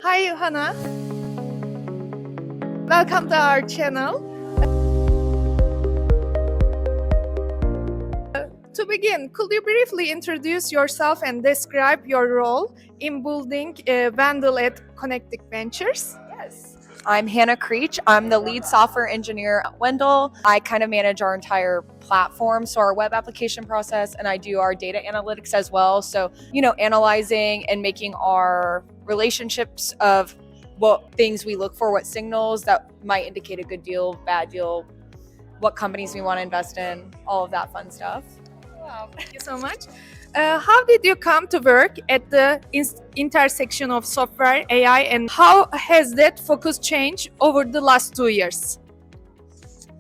Hi, Hannah. Welcome to our channel. To begin, could you briefly introduce yourself and describe your role in building Vandal at Connected Ventures? Yes. I'm Hannah Creech. I'm the lead software engineer at Wendell. I kind of manage our entire platform, so our web application process, and I do our data analytics as well. So, analyzing and making our relationships of what things we look for, what signals that might indicate a good deal, bad deal, what companies we want to invest in, all of that fun stuff. Wow, thank you so much. How did you come to work at the intersection of software, AI, and how has that focus changed over the last 2 years?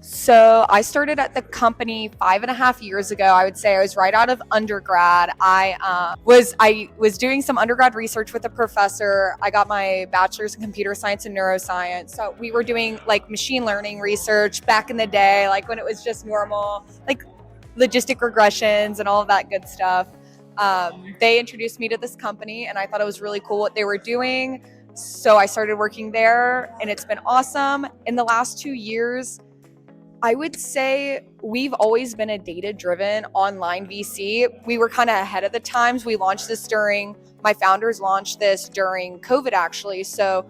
So I started at the company 5.5 years ago. I would say I was right out of undergrad. I was doing some undergrad research with a professor. I got my bachelor's in computer science and neuroscience. So we were doing like machine learning research back in the day, like when it was just normal, like logistic regressions and all of that good stuff. They introduced me to this company, and I thought it was really cool what they were doing. So I started working there, and it's been awesome. In the last 2 years, I would say we've always been a data-driven online VC. We were kind of ahead of the times. My founders launched this during COVID actually. So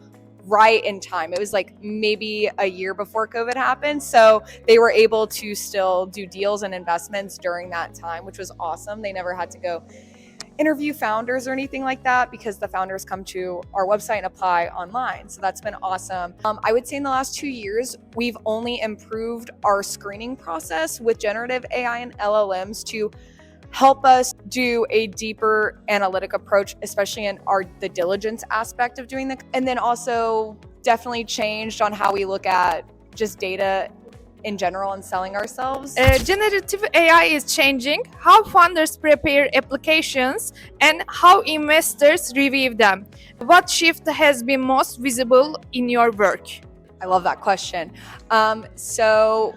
right in time. It was like maybe a year before COVID happened. So they were able to still do deals and investments during that time, which was awesome. They never had to go interview founders or anything like that because the founders come to our website and apply online. So that's been awesome. I would say in the last 2 years, we've only improved our screening process with generative AI and LLMs to help us do a deeper analytic approach, especially in the diligence aspect of doing and then also definitely changed on how we look at just data in general and selling ourselves. Generative AI is changing how founders prepare applications and how investors review them. What shift has been most visible in your work? I love that question. So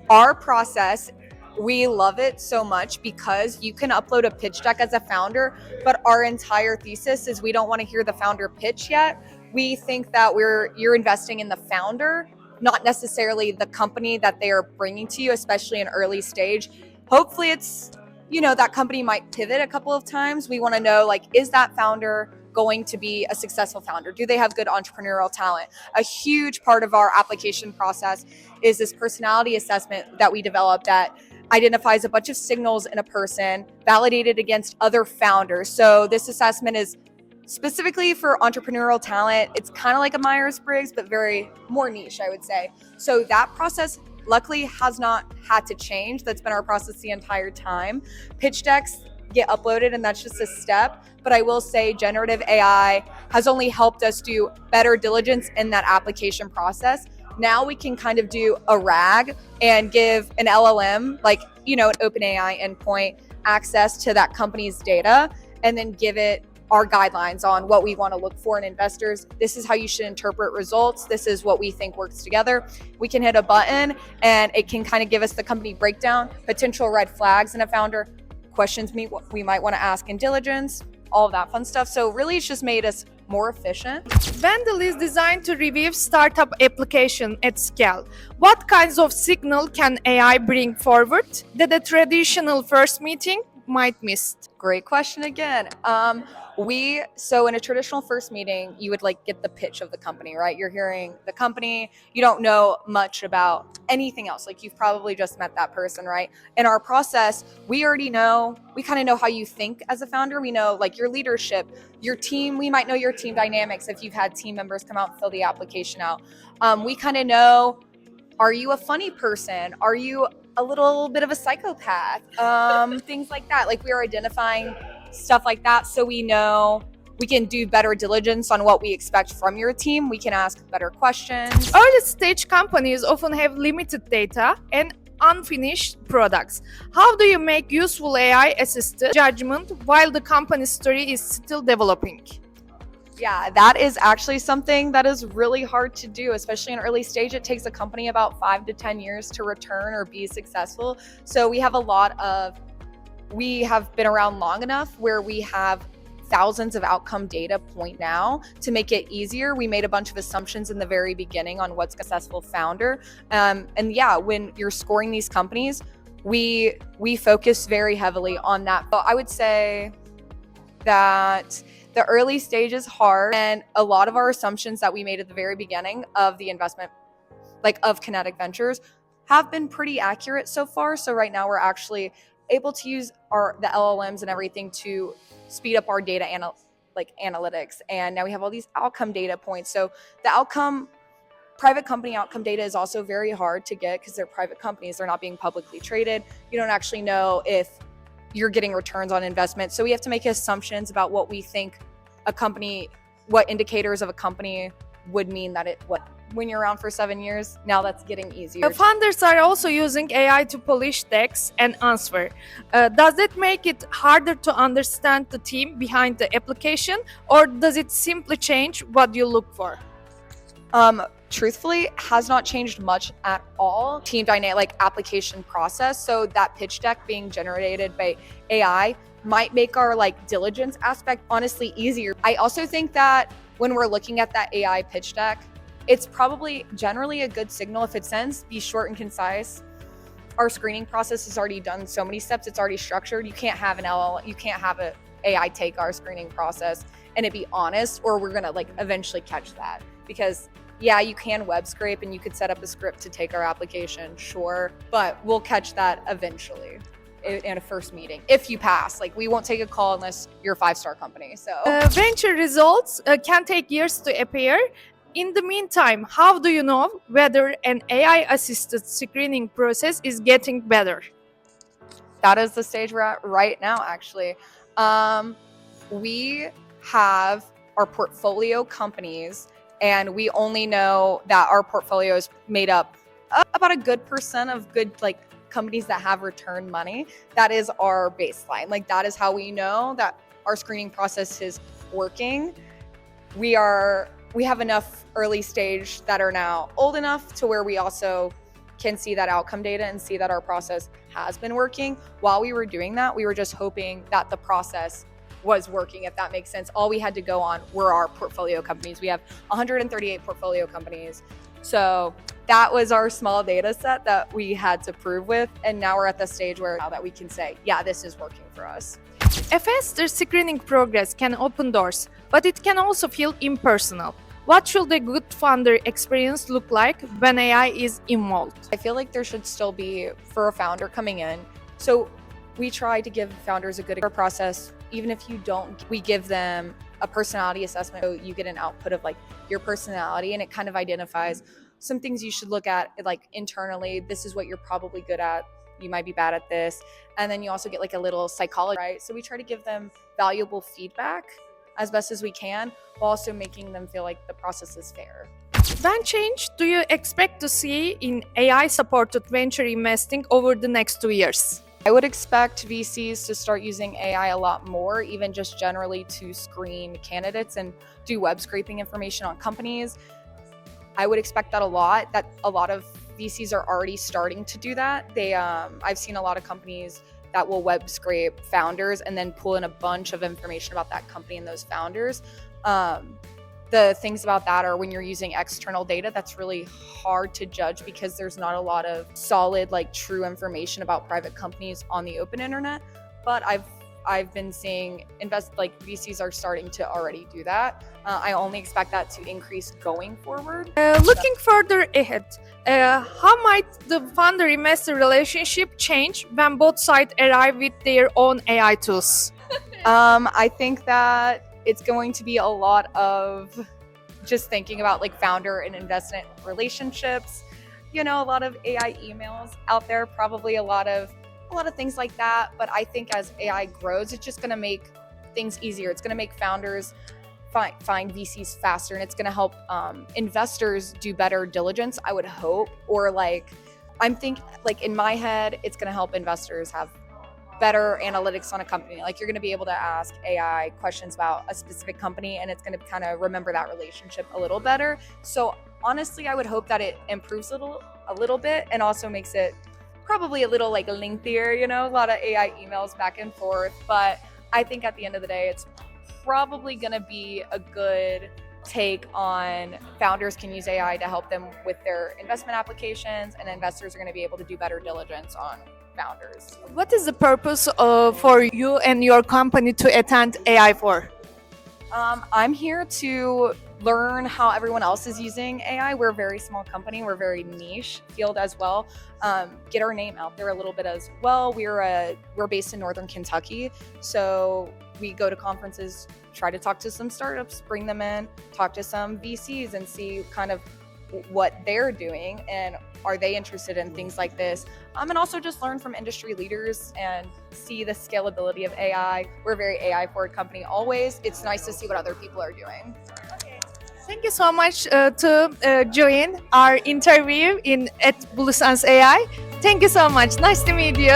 our process, we love it so much because you can upload a pitch deck as a founder, but our entire thesis is we don't want to hear the founder pitch yet. We think that you're investing in the founder, not necessarily the company that they are bringing to you, especially in early stage. Hopefully it's, that company might pivot a couple of times. We want to know, like, is that founder going to be a successful founder? Do they have good entrepreneurial talent? A huge part of our application process is this personality assessment that we developed that identifies a bunch of signals in a person validated against other founders. So this assessment is specifically for entrepreneurial talent. It's kind of like a Myers-Briggs, but very more niche, I would say. So that process luckily has not had to change. That's been our process the entire time. Pitch decks get uploaded, and that's just a step. But I will say generative AI has only helped us do better diligence in that application process. Now we can kind of do a RAG and give an LLM, like, an OpenAI endpoint, access to that company's data, and then give it our guidelines on what we want to look for in investors. This is how you should interpret results. This is what we think works together. We can hit a button and it can kind of give us the company breakdown, potential red flags in a founder, questions we might want to ask in diligence, all of that fun stuff. So really it's just made us more efficient. Vandal is designed to review startup application at scale. What kinds of signal can AI bring forward that a traditional first meeting might miss? Great question again. So in a traditional first meeting, you would get the pitch of the company, right? You're hearing the company, you don't know much about anything else. Like you've probably just met that person, right? In our process, we kind of know how you think as a founder. We know your leadership, your team. We might know your team dynamics if you've had team members come out and fill the application out. We kind of know, are you a funny person? Are you a little bit of a psychopath? Things like that. We are identifying stuff like that, so we know we can do better diligence on what we expect from your team. We can ask better questions. Early stage companies often have limited data and unfinished products. How do you make useful AI assisted judgment while the company's story is still developing? Yeah, that is actually something that is really hard to do, especially in early stage. It takes a company about 5 to 10 years to return or be successful. So we have been around long enough where we have thousands of outcome data point now to make it easier. We made a bunch of assumptions in the very beginning on what's a successful founder. And yeah, when you're scoring these companies, we focus very heavily on that. But I would say that the early stage is hard, and a lot of our assumptions that we made at the very beginning of the investment, like of Kinetic Ventures, have been pretty accurate so far. So right now we're actually able to use the LLMs and everything to speed up our data analytics. And now we have all these outcome data points. So the private company outcome data is also very hard to get because they're private companies. They're not being publicly traded. You don't actually know if you're getting returns on investment. So we have to make assumptions about what we think what indicators of a company would mean when you're around for 7 years. Now that's getting easier. Founders are also using AI to polish text and answer. Does it make it harder to understand the team behind the application, or does it simply change what you look for? Truthfully, has not changed much at all. Team dynamic application process. So that pitch deck being generated by AI might make our diligence aspect honestly easier. I also think that when we're looking at that AI pitch deck, it's probably generally a good signal if it says be short and concise. Our screening process has already done so many steps. It's already structured. You can't have you can't have an AI take our screening process and it be honest, or we're gonna eventually catch that. Because yeah, you can web scrape and you could set up a script to take our application, sure, but we'll catch that eventually in a first meeting if you pass. We won't take a call unless you're a 5-star company. So venture results can take years to appear. In the meantime, how do you know whether an AI-assisted screening process is getting better? That is the stage we're at right now, actually. We have our portfolio companies, and we only know that our portfolio is made up about a good percent of good companies that have returned money. That is our baseline. That is how we know that our screening process is working. We have enough early stage that are now old enough to where we also can see that outcome data and see that our process has been working. While we were doing that, we were just hoping that the process was working, if that makes sense. All we had to go on were our portfolio companies. We have 138 portfolio companies. So that was our small data set that we had to prove with. And now we're at the stage where now that we can say, yeah, this is working for us. A faster screening progress can open doors, but it can also feel impersonal. What should a good founder experience look like when AI is involved? I feel like there should still be, for a founder coming in, so we try to give founders a good process. Even if you don't, we give them a personality assessment. So you get an output of your personality, and it kind of identifies some things you should look at internally. This is what you're probably good at. You might be bad at this. And then you also get a little psychology, right? So we try to give them valuable feedback as best as we can, while also making them feel like the process is fair. What change do you expect to see in AI-supported venture investing over the next 2 years? I would expect VCs to start using AI a lot more, even just generally to screen candidates and do web scraping information on companies. I would expect that a lot of VCs are already starting to do that. I've seen a lot of companies that will web scrape founders and then pull in a bunch of information about that company and those founders. The things about that are when you're using external data, that's really hard to judge because there's not a lot of solid, true information about private companies on the open internet. But I've been seeing VCs are starting to already do that. I only expect that to increase going forward. Looking further ahead, how might the founder-investor relationship change when both sides arrive with their own AI tools? I think that it's going to be a lot of just thinking about founder and investment relationships. A lot of AI emails out there, probably a lot of things like that. But I think as AI grows, it's just going to make things easier. It's going to make founders find VCs faster, and it's going to help investors do better diligence, I would hope. Or I'm thinking in my head, it's going to help investors have better analytics on a company. You're going to be able to ask AI questions about a specific company, and it's going to kind of remember that relationship a little better. So honestly, I would hope that it improves a little bit, and also makes it probably a little lengthier, a lot of AI emails back and forth. But I think at the end of the day, it's probably going to be a good take on founders can use AI to help them with their investment applications, and investors are going to be able to do better diligence on founders. What is the purpose for you and your company to attend AI4? I'm here to learn how everyone else is using AI. We're a very small company. We're a very niche field as well. Get our name out there a little bit as well. We're based in Northern Kentucky, so we go to conferences, try to talk to some startups, bring them in, talk to some VCs, and see kind of what they're doing and are they interested in things like this, and also just learn from industry leaders and see the scalability of AI. We're a very AI forward company always. It's nice to see what other people are doing. Thank you so much to join our interview in at Blue Sans AI. Thank you so much. Nice to meet you.